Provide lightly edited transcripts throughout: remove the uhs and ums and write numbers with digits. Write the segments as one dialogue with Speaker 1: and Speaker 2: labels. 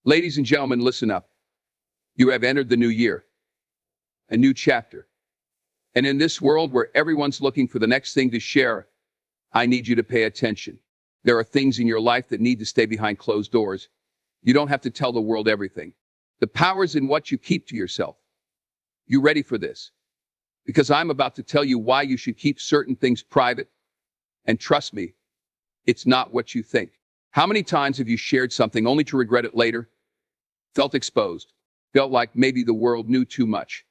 Speaker 1: Ladies and gentlemen, listen up. You have entered the new year, a new chapter. And in this world where everyone's looking for the next thing to share, I need you to pay attention. There are things in your life that need to stay behind closed doors. You don't have to tell the world everything. The power is in what you keep to yourself. You ready for this? Because I'm about to tell you why you should keep certain things private. And trust me, it's not what you think. How many times have you shared something only to regret it later? Felt exposed, felt like maybe the world knew too much.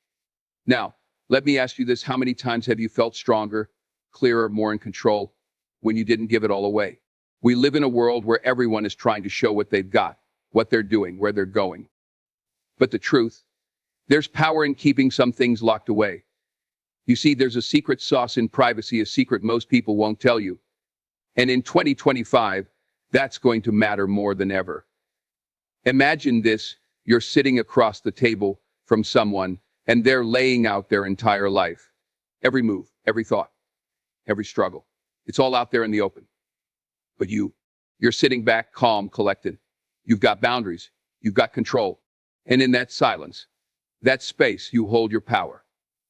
Speaker 1: Now, let me ask you this. How many times have you felt stronger, clearer, more in control when you didn't give it all away? We live in a world where everyone is trying to show what they've got, what they're doing, where they're going. But the truth, there's power in keeping some things locked away. You see, there's a secret sauce in privacy, a secret most people won't tell you. And in 2025, that's going to matter more than ever. Imagine this, you're sitting across the table from someone and they're laying out their entire life. Every move, every thought, every struggle. It's all out there in the open. But you're sitting back, calm, collected. You've got boundaries, you've got control. And in that silence, that space, you hold your power.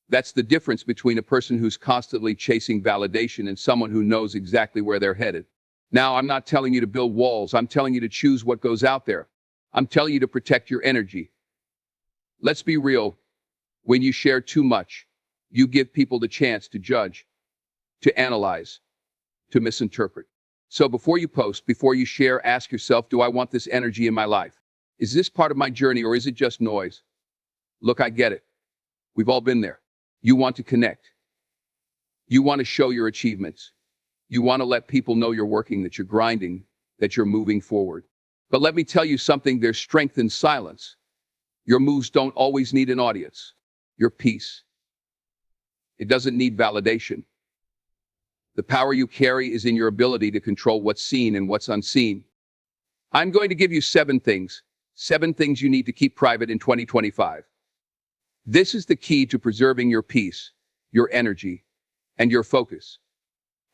Speaker 1: That's the difference between a person who's constantly chasing validation and someone who knows exactly where they're headed. Now, I'm not telling you to build walls. I'm telling you to choose what goes out there. I'm telling you to protect your energy. Let's be real. When you share too much, you give people the chance to judge, to analyze, to misinterpret. So before you post, before you share, ask yourself, do I want this energy in my life? Is this part of my journey or is it just noise? Look, I get it. We've all been there. You want to connect. You want to show your achievements. You want to let people know you're working, that you're grinding, that you're moving forward. But let me tell you something, there's strength in silence. Your moves don't always need an audience. Your peace, it doesn't need validation. The power you carry is in your ability to control what's seen and what's unseen. I'm going to give you 7 things you need to keep private in 2025. This is the key to preserving your peace, your energy, and your focus.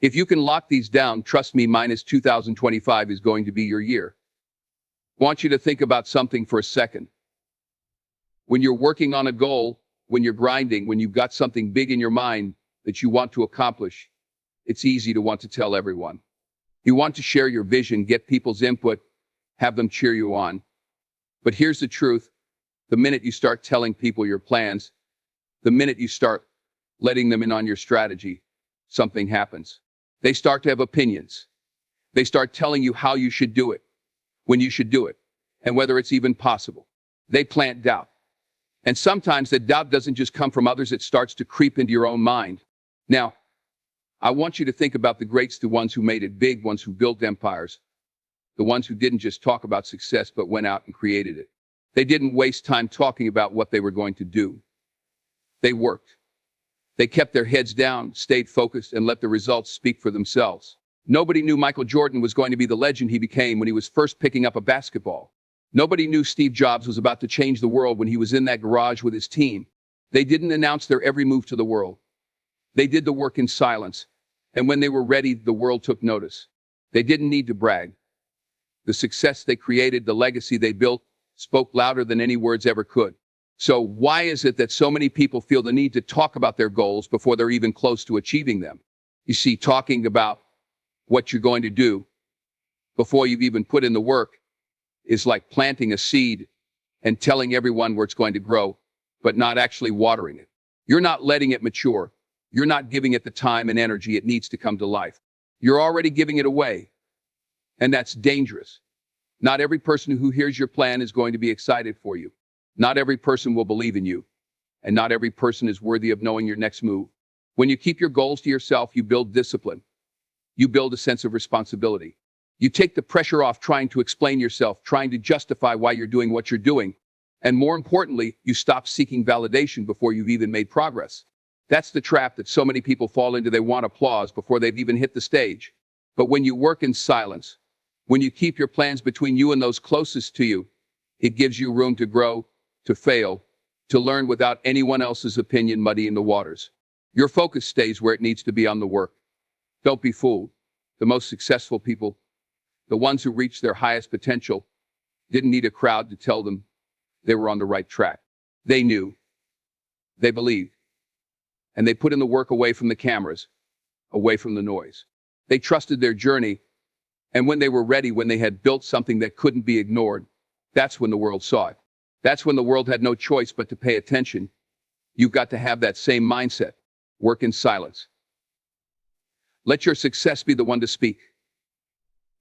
Speaker 1: If you can lock these down, trust me, 2025 is going to be your year. I want you to think about something for a second. When you're working on a goal, when you're grinding, when you've got something big in your mind that you want to accomplish, it's easy to want to tell everyone. You want to share your vision, get people's input, have them cheer you on. But here's the truth. The minute you start telling people your plans, the minute you start letting them in on your strategy, something happens. They start to have opinions. They start telling you how you should do it, when you should do it, and whether it's even possible. They plant doubt. And sometimes that doubt doesn't just come from others, it starts to creep into your own mind. Now, I want you to think about the greats, the ones who made it big, ones who built empires, the ones who didn't just talk about success, but went out and created it. They didn't waste time talking about what they were going to do. They worked. They kept their heads down, stayed focused, and let the results speak for themselves. Nobody knew Michael Jordan was going to be the legend he became when he was first picking up a basketball. Nobody knew Steve Jobs was about to change the world when he was in that garage with his team. They didn't announce their every move to the world. They did the work in silence. And when they were ready, the world took notice. They didn't need to brag. The success they created, the legacy they built, spoke louder than any words ever could. So why is it that so many people feel the need to talk about their goals before they're even close to achieving them? You see, talking about what you're going to do before you've even put in the work is like planting a seed and telling everyone where it's going to grow, but not actually watering it. You're not letting it mature. You're not giving it the time and energy it needs to come to life. You're already giving it away. And that's dangerous. Not every person who hears your plan is going to be excited for you. Not every person will believe in you. And not every person is worthy of knowing your next move. When you keep your goals to yourself, you build discipline. You build a sense of responsibility. You take the pressure off trying to explain yourself, trying to justify why you're doing what you're doing. And more importantly, you stop seeking validation before you've even made progress. That's the trap that so many people fall into. They want applause before they've even hit the stage. But when you work in silence, when you keep your plans between you and those closest to you, it gives you room to grow, to fail, to learn without anyone else's opinion muddying the waters. Your focus stays where it needs to be, on the work. Don't be fooled. The most successful people, the ones who reach their highest potential, didn't need a crowd to tell them they were on the right track. They knew, they believed, and they put in the work away from the cameras, away from the noise. They trusted their journey, and when they were ready, when they had built something that couldn't be ignored, that's when the world saw it. That's when the world had no choice but to pay attention. You've got to have that same mindset. Work in silence. Let your success be the one to speak.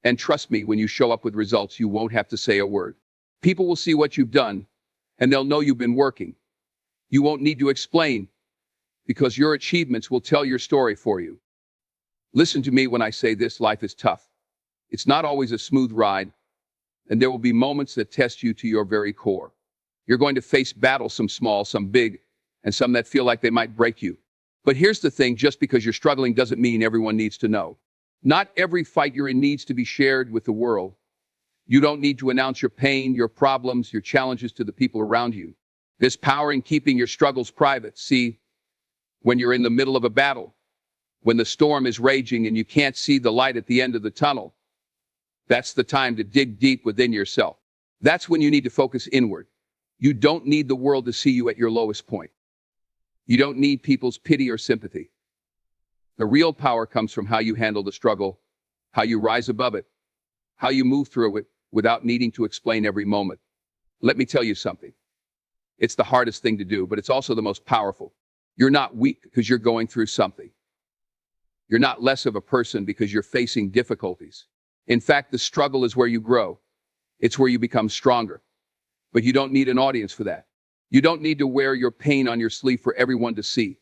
Speaker 1: And trust me, when you show up with results, you won't have to say a word. People will see what you've done, and they'll know you've been working. You won't need to explain, because your achievements will tell your story for you. Listen to me when I say this: life is tough. It's not always a smooth ride, and there will be moments that test you to your very core. You're going to face battles, some small, some big, and some that feel like they might break you. But here's the thing: just because you're struggling doesn't mean everyone needs to know. Not every fight you're in needs to be shared with the world. You don't need to announce your pain, your problems, your challenges to the people around you. There's power in keeping your struggles private. See, when you're in the middle of a battle, when the storm is raging and you can't see the light at the end of the tunnel, that's the time to dig deep within yourself. That's when you need to focus inward. You don't need the world to see you at your lowest point. You don't need people's pity or sympathy. The real power comes from how you handle the struggle, how you rise above it, how you move through it without needing to explain every moment. Let me tell you something. It's the hardest thing to do, but it's also the most powerful. You're not weak because you're going through something. You're not less of a person because you're facing difficulties. In fact, the struggle is where you grow. It's where you become stronger. But you don't need an audience for that. You don't need to wear your pain on your sleeve for everyone to see.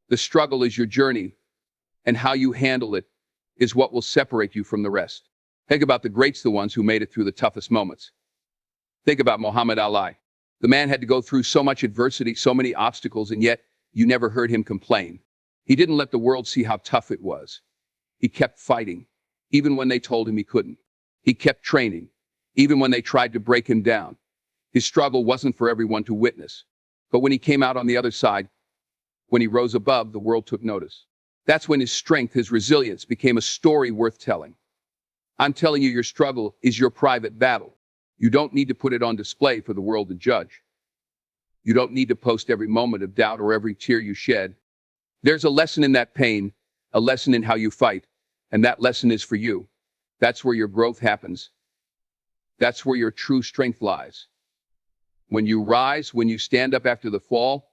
Speaker 1: The struggle is your journey, and how you handle it is what will separate you from the rest. Think about the greats, the ones who made it through the toughest moments. Think about Muhammad Ali. The man had to go through so much adversity, so many obstacles, and yet you never heard him complain. He didn't let the world see how tough it was. He kept fighting, even when they told him he couldn't. He kept training, even when they tried to break him down. His struggle wasn't for everyone to witness. But when he came out on the other side, when he rose above, the world took notice. That's when his strength, his resilience became a story worth telling. I'm telling you, your struggle is your private battle. You don't need to put it on display for the world to judge. You don't need to post every moment of doubt or every tear you shed. There's a lesson in that pain, a lesson in how you fight, and that lesson is for you. That's where your growth happens. That's where your true strength lies. When you rise, when you stand up after the fall,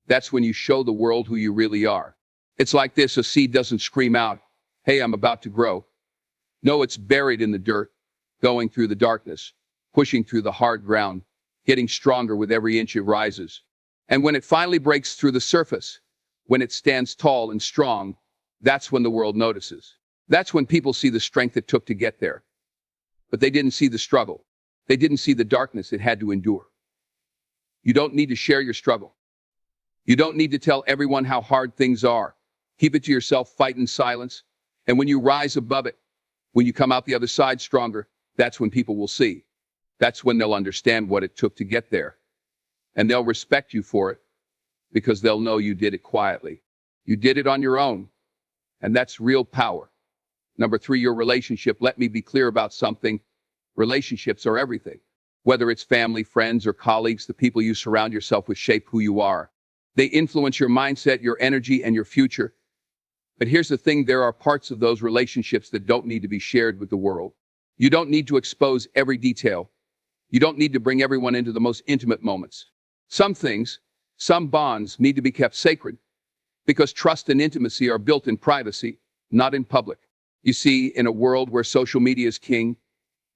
Speaker 1: that's when you show the world who you really are. It's like this: a seed doesn't scream out, "Hey, I'm about to grow." No, it's buried in the dirt, going through the darkness, pushing through the hard ground, getting stronger with every inch it rises. And when it finally breaks through the surface, when it stands tall and strong, that's when the world notices. That's when people see the strength it took to get there. But they didn't see the struggle. They didn't see the darkness it had to endure. You don't need to share your struggle. You don't need to tell everyone how hard things are. Keep it to yourself, fight in silence. And when you rise above it, when you come out the other side stronger, that's when people will see. That's when they'll understand what it took to get there. And they'll respect you for it, because they'll know you did it quietly. You did it on your own. And that's real power. Number 3, your relationship. Let me be clear about something. Relationships are everything. Whether it's family, friends, or colleagues, the people you surround yourself with shape who you are. They influence your mindset, your energy, and your future. But here's the thing: there are parts of those relationships that don't need to be shared with the world. You don't need to expose every detail. You don't need to bring everyone into the most intimate moments. Some things, some bonds need to be kept sacred, because trust and intimacy are built in privacy, not in public. You see, in a world where social media is king,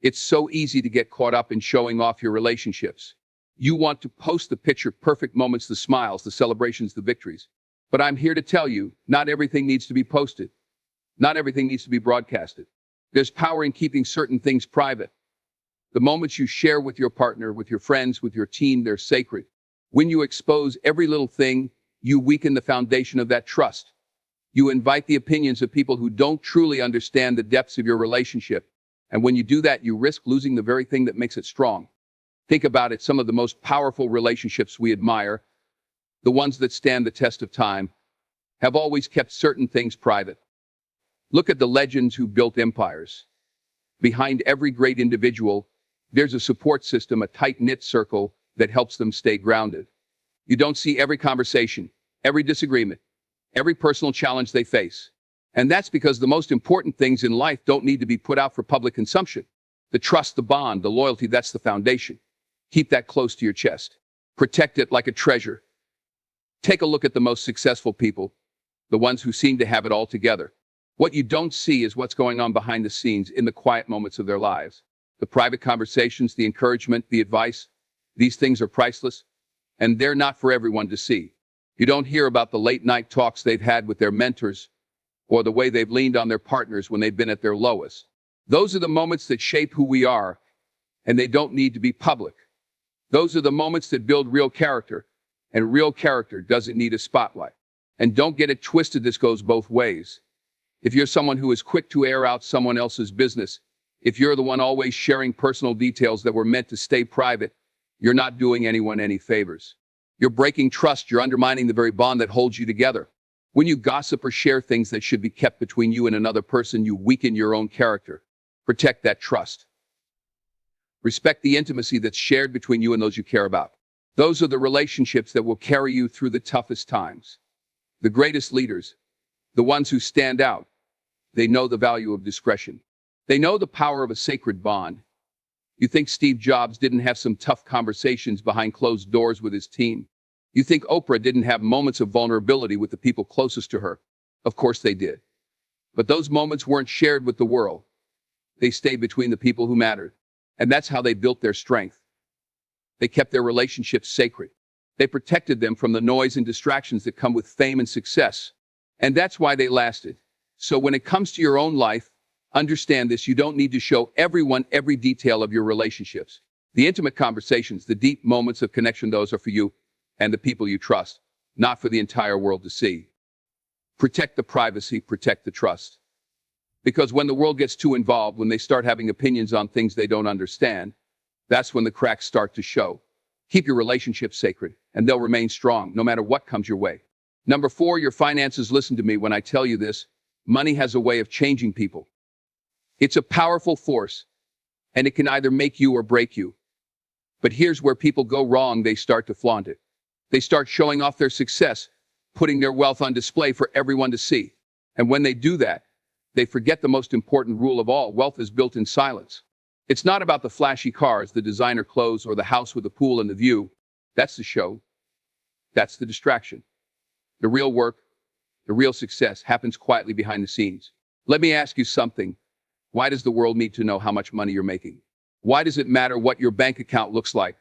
Speaker 1: it's so easy to get caught up in showing off your relationships. You want to post the picture-perfect moments, the smiles, the celebrations, the victories. But I'm here to tell you, not everything needs to be posted. Not everything needs to be broadcasted. There's power in keeping certain things private. The moments you share with your partner, with your friends, with your team, they're sacred. When you expose every little thing, you weaken the foundation of that trust. You invite the opinions of people who don't truly understand the depths of your relationship. And when you do that, you risk losing the very thing that makes it strong. Think about it: some of the most powerful relationships we admire, the ones that stand the test of time, have always kept certain things private. Look at the legends who built empires. Behind every great individual There's a support system, a tight-knit circle that helps them stay grounded. You don't see every conversation, every disagreement, every personal challenge they face. And that's because the most important things in life don't need to be put out for public consumption. The trust, the bond, the loyalty, that's the foundation. Keep that close to your chest. Protect it like a treasure. Take a look at the most successful people, the ones who seem to have it all together. What you don't see is what's going on behind the scenes in the quiet moments of their lives. The private conversations, the encouragement, the advice. These things are priceless, and they're not for everyone to see. You don't hear about the late-night talks they've had with their mentors or the way they've leaned on their partners when they've been at their lowest. Those are the moments that shape who we are, and they don't need to be public. Those are the moments that build real character, and real character doesn't need a spotlight. And don't get it twisted, this goes both ways. If you're someone who is quick to air out someone else's business, if you're the one always sharing personal details that were meant to stay private, you're not doing anyone any favors. You're breaking trust, you're undermining the very bond that holds you together. When you gossip or share things that should be kept between you and another person, you weaken your own character. Protect that trust. Respect the intimacy that's shared between you and those you care about. Those are the relationships that will carry you through the toughest times. The greatest leaders, the ones who stand out, they know the value of discretion. They know the power of a sacred bond. You think Steve Jobs didn't have some tough conversations behind closed doors with his team? You think Oprah didn't have moments of vulnerability with the people closest to her? Of course they did. But those moments weren't shared with the world. They stayed between the people who mattered. And that's how they built their strength. They kept their relationships sacred. They protected them from the noise and distractions that come with fame and success. And that's why they lasted. So when it comes to your own life, understand this: you don't need to show everyone every detail of your relationships. The intimate conversations, the deep moments of connection, those are for you and the people you trust, not for the entire world to see. Protect the privacy, protect the trust. Because when the world gets too involved, when they start having opinions on things they don't understand, that's when the cracks start to show. Keep your relationships sacred, and they'll remain strong no matter what comes your way. Number 4, your finances. Listen to me when I tell you this. Money has a way of changing people. It's a powerful force, and it can either make you or break you. But here's where people go wrong. They start to flaunt it. They start showing off their success, putting their wealth on display for everyone to see. And when they do that, they forget the most important rule of all: wealth is built in silence. It's not about the flashy cars, the designer clothes, or the house with the pool and the view. That's the show. That's the distraction. The real work, the real success happens quietly behind the scenes. Let me ask you something. Why does the world need to know how much money you're making? Why does it matter what your bank account looks like,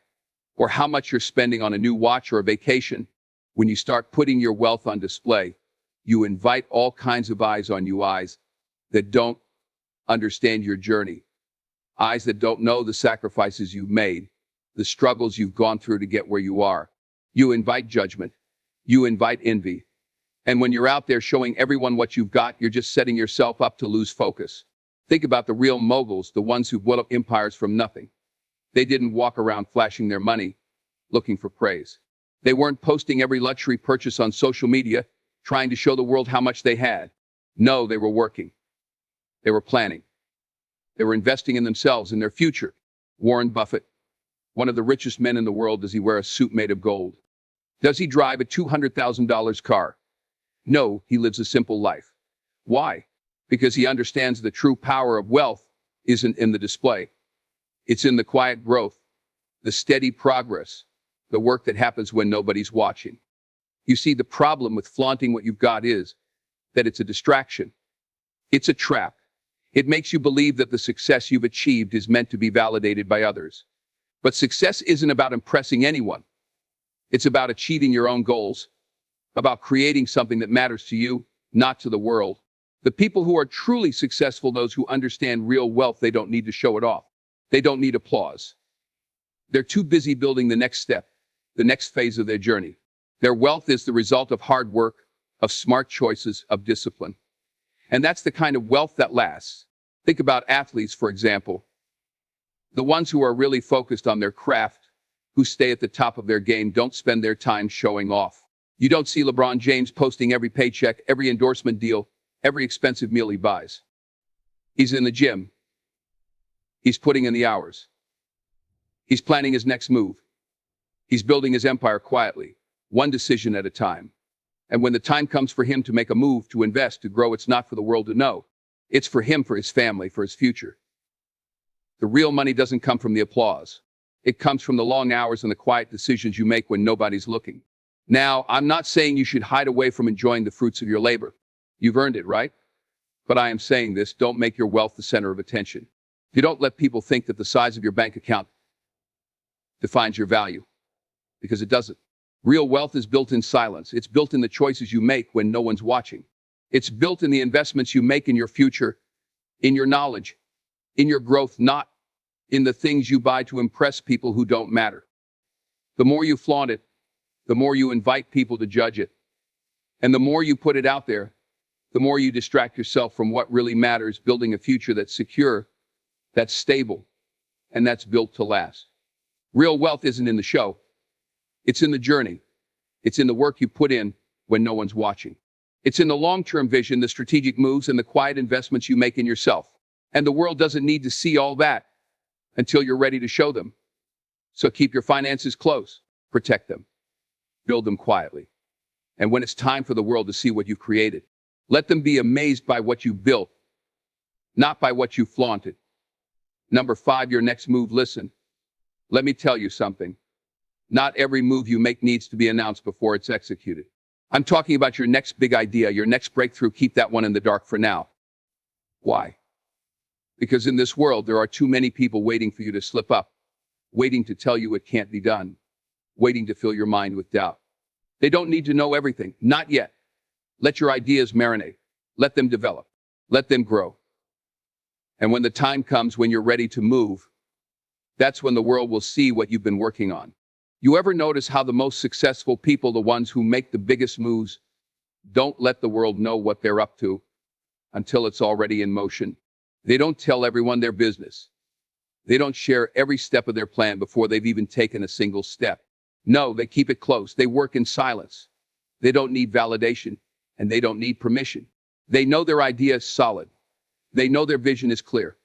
Speaker 1: or how much you're spending on a new watch or a vacation? When you start putting your wealth on display, you invite all kinds of eyes on you, eyes that don't understand your journey, eyes that don't know the sacrifices you've made, the struggles you've gone through to get where you are. You invite judgment. You invite envy. And when you're out there showing everyone what you've got, you're just setting yourself up to lose focus. Think about the real moguls, the ones who built up empires from nothing. They didn't walk around flashing their money, looking for praise. They weren't posting every luxury purchase on social media, trying to show the world how much they had. No, they were working. They were planning. They were investing in themselves, in their future. Warren Buffett, one of the richest men in the world, does he wear a suit made of gold? Does he drive a $200,000 car? No, he lives a simple life. Why? Because he understands the true power of wealth isn't in the display. It's in the quiet growth, the steady progress, the work that happens when nobody's watching. You see, the problem with flaunting what you've got is that it's a distraction. It's a trap. It makes you believe that the success you've achieved is meant to be validated by others. But success isn't about impressing anyone. It's about achieving your own goals, about creating something that matters to you, not to the world. The people who are truly successful, those who understand real wealth, they don't need to show it off. They don't need applause. They're too busy building the next step, the next phase of their journey. Their wealth is the result of hard work, of smart choices, of discipline. And that's the kind of wealth that lasts. Think about athletes, for example. The ones who are really focused on their craft, who stay at the top of their game, don't spend their time showing off. You don't see LeBron James posting every paycheck, every endorsement deal, every expensive meal he buys. He's in the gym. He's putting in the hours. He's planning his next move. He's building his empire quietly, one decision at a time. And when the time comes for him to make a move, to invest, to grow, it's not for the world to know. It's for him, for his family, for his future. The real money doesn't come from the applause. It comes from the long hours and the quiet decisions you make when nobody's looking. Now, I'm not saying you should hide away from enjoying the fruits of your labor. You've earned it, right? But I am saying this: don't make your wealth the center of attention. You don't let people think that the size of your bank account defines your value, because it doesn't. Real wealth is built in silence. It's built in the choices you make when no one's watching. It's built in the investments you make in your future, in your knowledge, in your growth, not in the things you buy to impress people who don't matter. The more you flaunt it, the more you invite people to judge it. And the more you put it out there, the more you distract yourself from what really matters: building a future that's secure, that's stable, and that's built to last. Real wealth isn't in the show. It's in the journey. It's in the work you put in when no one's watching. It's in the long-term vision, the strategic moves, and the quiet investments you make in yourself. And the world doesn't need to see all that until you're ready to show them. So keep your finances close, protect them, build them quietly. And when it's time for the world to see what you've created, let them be amazed by what you've built, not by what you flaunted. Number 5, your next move. Listen, let me tell you something. Not every move you make needs to be announced before it's executed. I'm talking about your next big idea, your next breakthrough. Keep that one in the dark for now. Why? Because in this world, there are too many people waiting for you to slip up, waiting to tell you it can't be done, waiting to fill your mind with doubt. They don't need to know everything, not yet. Let your ideas marinate. Let them develop. Let them grow. And when the time comes, when you're ready to move, that's when the world will see what you've been working on. You ever notice how the most successful people, the ones who make the biggest moves, don't let the world know what they're up to until it's already in motion? They don't tell everyone their business. They don't share every step of their plan before they've even taken a single step. No, they keep it close. They work in silence. They don't need validation, and they don't need permission. They know their idea is solid. They know their vision is clear,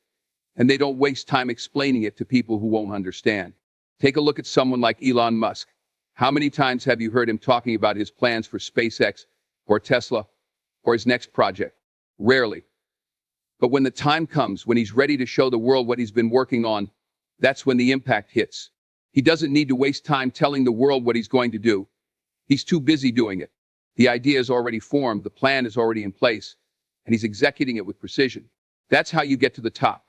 Speaker 1: and they don't waste time explaining it to people who won't understand. Take a look at someone like Elon Musk. How many times have you heard him talking about his plans for SpaceX or Tesla or his next project? Rarely. But when the time comes, when he's ready to show the world what he's been working on, that's when the impact hits. He doesn't need to waste time telling the world what he's going to do. He's too busy doing it. The idea is already formed, the plan is already in place, and he's executing it with precision. That's how you get to the top.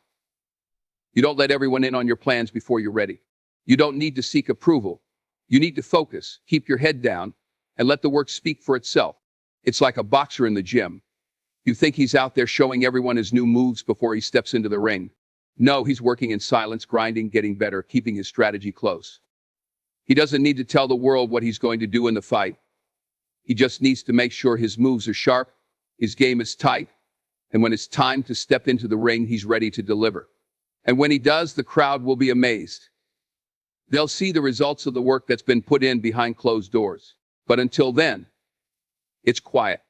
Speaker 1: You don't let everyone in on your plans before you're ready. You don't need to seek approval. You need to focus, keep your head down, and let the work speak for itself. It's like a boxer in the gym. You think he's out there showing everyone his new moves before he steps into the ring. No, he's working in silence, grinding, getting better, keeping his strategy close. He doesn't need to tell the world what he's going to do in the fight. He just needs to make sure his moves are sharp, his game is tight, and when it's time to step into the ring, he's ready to deliver. And when he does, the crowd will be amazed. They'll see the results of the work that's been put in behind closed doors. But until then, it's quiet.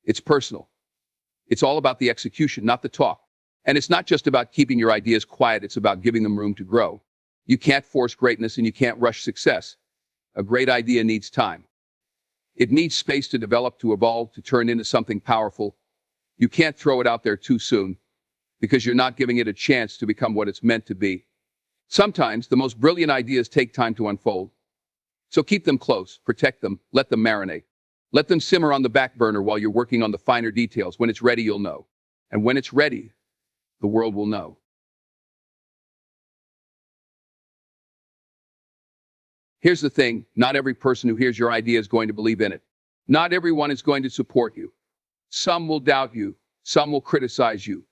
Speaker 1: It's personal. It's all about the execution, not the talk. And it's not just about keeping your ideas quiet. It's about giving them room to grow. You can't force greatness and you can't rush success. A great idea needs time. It needs space to develop, to evolve, to turn into something powerful. You can't throw it out there too soon because you're not giving it a chance to become what it's meant to be. Sometimes the most brilliant ideas take time to unfold. So keep them close, protect them, let them marinate. Let them simmer on the back burner while you're working on the finer details. When it's ready, you'll know. And when it's ready, the world will know. Here's the thing, not every person who hears your idea is going to believe in it. Not everyone is going to support you. Some will doubt you, some will criticize you,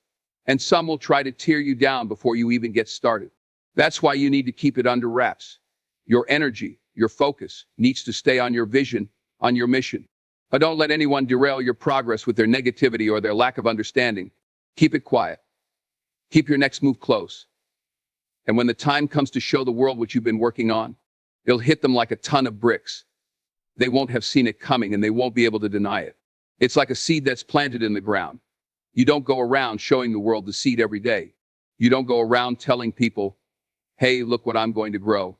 Speaker 1: and some will try to tear you down before you even get started. That's why you need to keep it under wraps. Your energy, your focus needs to stay on your vision, on your mission. But don't let anyone derail your progress with their negativity or their lack of understanding. Keep it quiet. Keep your next move close. And when the time comes to show the world what you've been working on, it'll hit them like a ton of bricks. They won't have seen it coming and they won't be able to deny it. It's like a seed that's planted in the ground. You don't go around showing the world the seed every day. You don't go around telling people, Hey, look what I'm going to grow.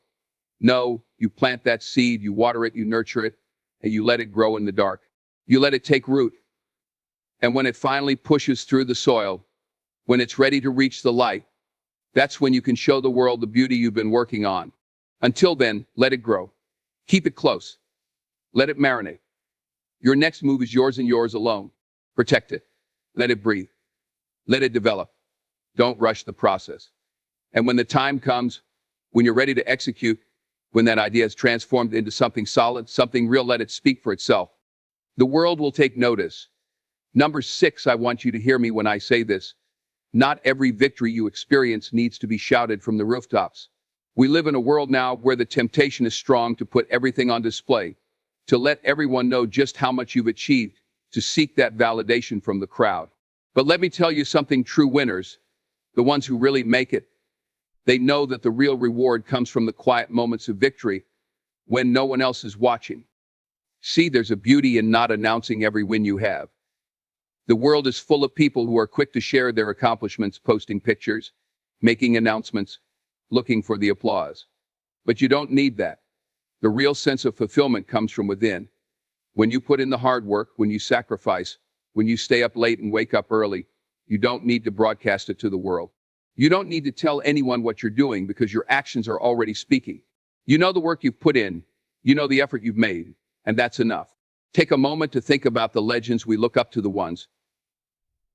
Speaker 1: No, you plant that seed, you water it, you nurture it, and you let it grow in the dark. You let it take root. And when it finally pushes through the soil, when it's ready to reach the light, that's when you can show the world the beauty you've been working on. Until then, let it grow. Keep it close. Let it marinate. Your next move is yours and yours alone. Protect it. Let it breathe. Let it develop. Don't rush the process. And when the time comes, when you're ready to execute, when that idea is transformed into something solid, something real, let it speak for itself. The world will take notice. Number 6, I want you to hear me when I say this. Not every victory you experience needs to be shouted from the rooftops. We live in a world now where the temptation is strong to put everything on display, to let everyone know just how much you've achieved, to seek that validation from the crowd. But let me tell you something, true winners, the ones who really make it, they know that the real reward comes from the quiet moments of victory when no one else is watching. See, there's a beauty in not announcing every win you have. The world is full of people who are quick to share their accomplishments, posting pictures, making announcements, looking for the applause. But you don't need that. The real sense of fulfillment comes from within. When you put in the hard work, when you sacrifice, when you stay up late and wake up early, you don't need to broadcast it to the world. You don't need to tell anyone what you're doing because your actions are already speaking. You know the work you've put in, you know the effort you've made, and that's enough. Take a moment to think about the legends we look up to, the ones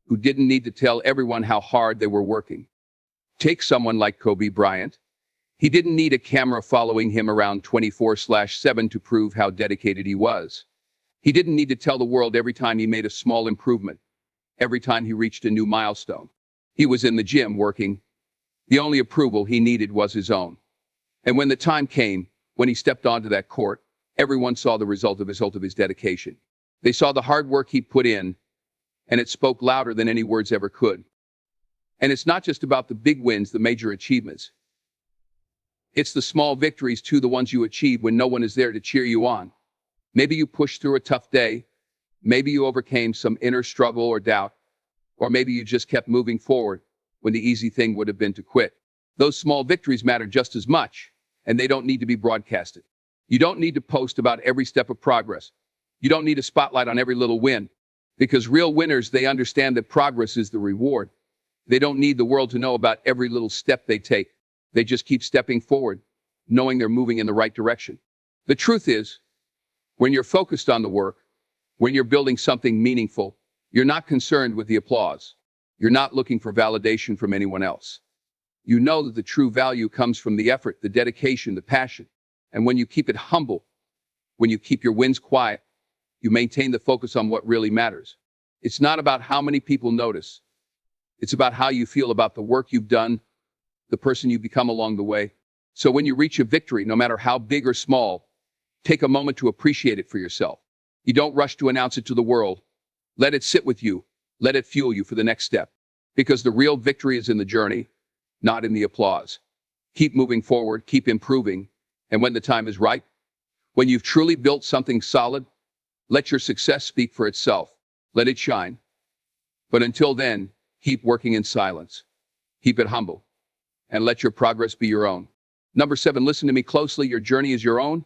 Speaker 1: who didn't need to tell everyone how hard they were working. Take someone like Kobe Bryant. He didn't need a camera following him around 24/7 to prove how dedicated he was. He didn't need to tell the world every time he made a small improvement, every time he reached a new milestone. He was in the gym working. The only approval he needed was his own. And when the time came, when he stepped onto that court, everyone saw the result of his dedication. They saw the hard work he put in, and it spoke louder than any words ever could. And it's not just about the big wins, the major achievements. It's the small victories too, the ones you achieve when no one is there to cheer you on. Maybe you pushed through a tough day. Maybe you overcame some inner struggle or doubt. Or maybe you just kept moving forward when the easy thing would have been to quit. Those small victories matter just as much, and they don't need to be broadcasted. You don't need to post about every step of progress. You don't need a spotlight on every little win. Because real winners, they understand that progress is the reward. They don't need the world to know about every little step they take. They just keep stepping forward, knowing they're moving in the right direction. The truth is, when you're focused on the work, when you're building something meaningful, you're not concerned with the applause. You're not looking for validation from anyone else. You know that the true value comes from the effort, the dedication, the passion. And when you keep it humble, when you keep your wins quiet, you maintain the focus on what really matters. It's not about how many people notice. It's about how you feel about the work you've done, the person you've become along the way. So when you reach a victory, no matter how big or small, take a moment to appreciate it for yourself. You don't rush to announce it to the world. Let it sit with you. Let it fuel you for the next step. Because the real victory is in the journey, not in the applause. Keep moving forward, keep improving. And when the time is right, when you've truly built something solid, let your success speak for itself. Let it shine. But until then, keep working in silence. Keep it humble. And let your progress be your own. Number 7, listen to me closely. Your journey is your own,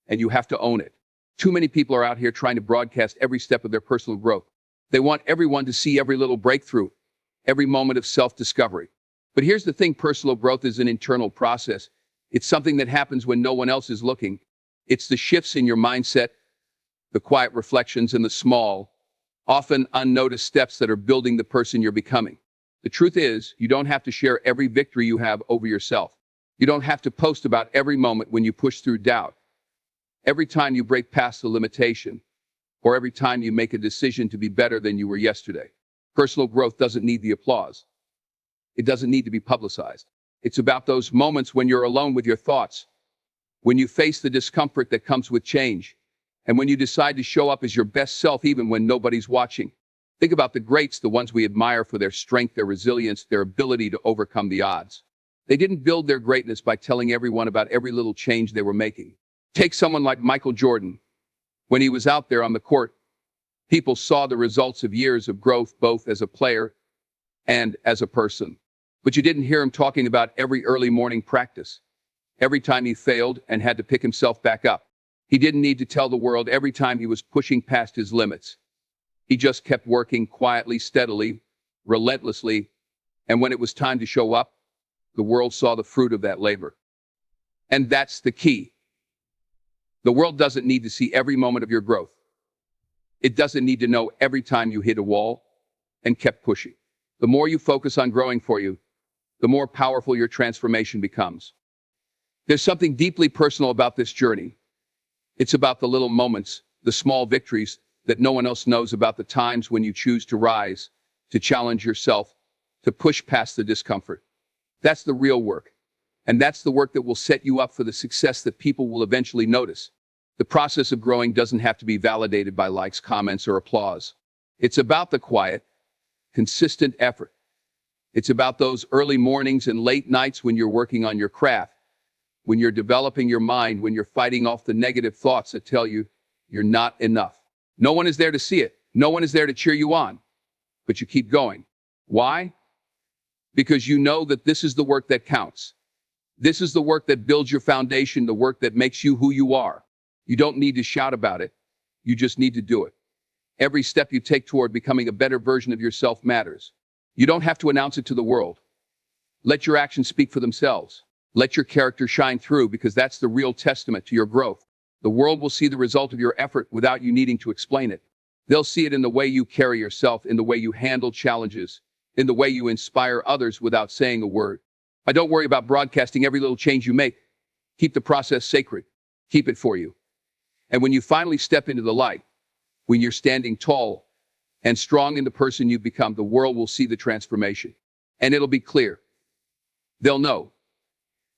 Speaker 1: and you have to own it. Too many people are out here trying to broadcast every step of their personal growth. They want everyone to see every little breakthrough, every moment of self-discovery. But here's the thing, personal growth is an internal process. It's something that happens when no one else is looking. It's the shifts in your mindset, the quiet reflections, and the small, often unnoticed steps that are building the person you're becoming. The truth is, you don't have to share every victory you have over yourself. You don't have to post about every moment when you push through doubt, every time you break past the limitation, or every time you make a decision to be better than you were yesterday. Personal growth doesn't need the applause. It doesn't need to be publicized. It's about those moments when you're alone with your thoughts, when you face the discomfort that comes with change, and when you decide to show up as your best self even when nobody's watching. Think about the greats, the ones we admire for their strength, their resilience, their ability to overcome the odds. They didn't build their greatness by telling everyone about every little change they were making. Take someone like Michael Jordan. When he was out there on the court, people saw the results of years of growth, both as a player and as a person. But you didn't hear him talking about every early morning practice, every time he failed and had to pick himself back up. He didn't need to tell the world every time he was pushing past his limits. He just kept working quietly, steadily, relentlessly, and when it was time to show up, the world saw the fruit of that labor. And that's the key. The world doesn't need to see every moment of your growth. It doesn't need to know every time you hit a wall and kept pushing. The more you focus on growing for you, the more powerful your transformation becomes. There's something deeply personal about this journey. It's about the little moments, the small victories that no one else knows about, the times when you choose to rise, to challenge yourself, to push past the discomfort. That's the real work. And that's the work that will set you up for the success that people will eventually notice. The process of growing doesn't have to be validated by likes, comments, or applause. It's about the quiet, consistent effort. It's about those early mornings and late nights when you're working on your craft, when you're developing your mind, when you're fighting off the negative thoughts that tell you you're not enough. No one is there to see it. No one is there to cheer you on. But you keep going. Why? Because you know that this is the work that counts. This is the work that builds your foundation, the work that makes you who you are. You don't need to shout about it. You just need to do it. Every step you take toward becoming a better version of yourself matters. You don't have to announce it to the world. Let your actions speak for themselves. Let your character shine through, because that's the real testament to your growth. The world will see the result of your effort without you needing to explain it. They'll see it in the way you carry yourself, in the way you handle challenges, in the way you inspire others without saying a word. I don't worry about broadcasting every little change you make. Keep the process sacred. Keep it for you. And when you finally step into the light, when you're standing tall and strong in the person you've become, the world will see the transformation. And it'll be clear. They'll know.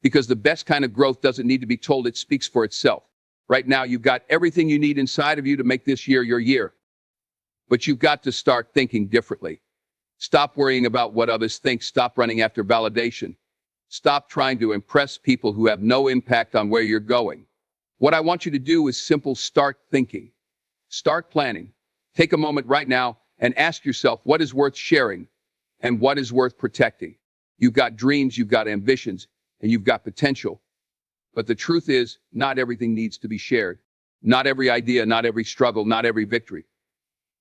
Speaker 1: Because the best kind of growth doesn't need to be told, it speaks for itself. Right now, you've got everything you need inside of you to make this year your year. But you've got to start thinking differently. Stop worrying about what others think. Stop running after validation. Stop trying to impress people who have no impact on where you're going. What I want you to do is simple: start thinking. Start planning. Take a moment right now and ask yourself what is worth sharing and what is worth protecting. You've got dreams, you've got ambitions, and you've got potential. But the truth is, not everything needs to be shared. Not every idea, not every struggle, not every victory.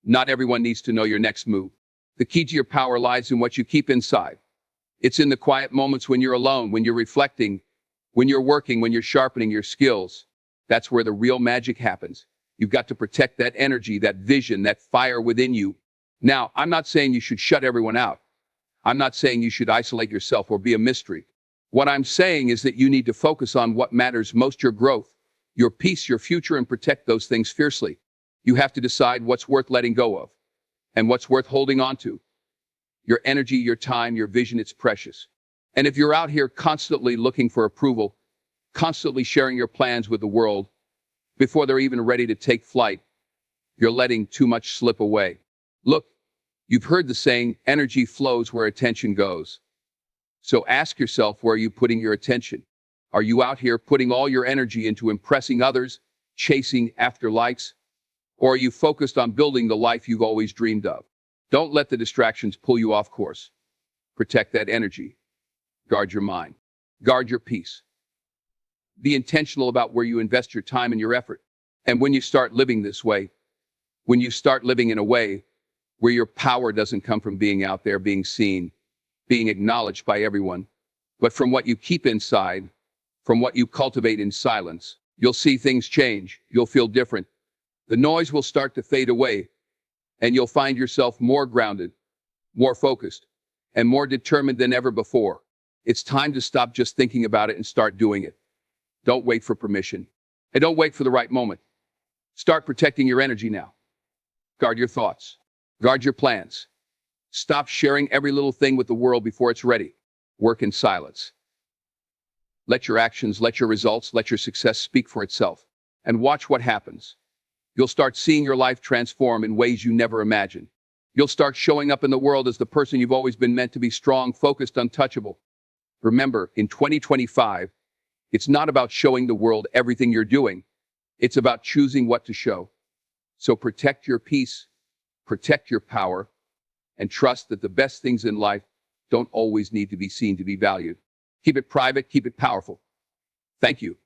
Speaker 1: Not everyone needs to know your next move. The key to your power lies in what you keep inside. It's in the quiet moments when you're alone, when you're reflecting, when you're working, when you're sharpening your skills. That's where the real magic happens. You've got to protect that energy, that vision, that fire within you. Now, I'm not saying you should shut everyone out. I'm not saying you should isolate yourself or be a mystery. What I'm saying is that you need to focus on what matters most: your growth, your peace, your future, and protect those things fiercely. You have to decide what's worth letting go of and what's worth holding on to. Your energy, your time, your vision, it's precious. And if you're out here constantly looking for approval, constantly sharing your plans with the world before they're even ready to take flight, you're letting too much slip away. Look, you've heard the saying, energy flows where attention goes. So ask yourself, where are you putting your attention? Are you out here putting all your energy into impressing others, chasing after likes? Or are you focused on building the life you've always dreamed of? Don't let the distractions pull you off course. Protect that energy. Guard your mind. Guard your peace. Be intentional about where you invest your time and your effort. And when you start living this way, when you start living in a way where your power doesn't come from being out there, being seen, being acknowledged by everyone, but from what you keep inside, from what you cultivate in silence, you'll see things change. You'll feel different. The noise will start to fade away, and you'll find yourself more grounded, more focused, and more determined than ever before. It's time to stop just thinking about it and start doing it. Don't wait for permission, and don't wait for the right moment. Start protecting your energy now. Guard your thoughts. Guard your plans. Stop sharing every little thing with the world before it's ready. Work in silence. Let your actions, let your results, let your success speak for itself. And watch what happens. You'll start seeing your life transform in ways you never imagined. You'll start showing up in the world as the person you've always been meant to be: strong, focused, untouchable. Remember, in 2025, it's not about showing the world everything you're doing. It's about choosing what to show. So protect your peace, protect your power, and trust that the best things in life don't always need to be seen to be valued. Keep it private, keep it powerful. Thank you.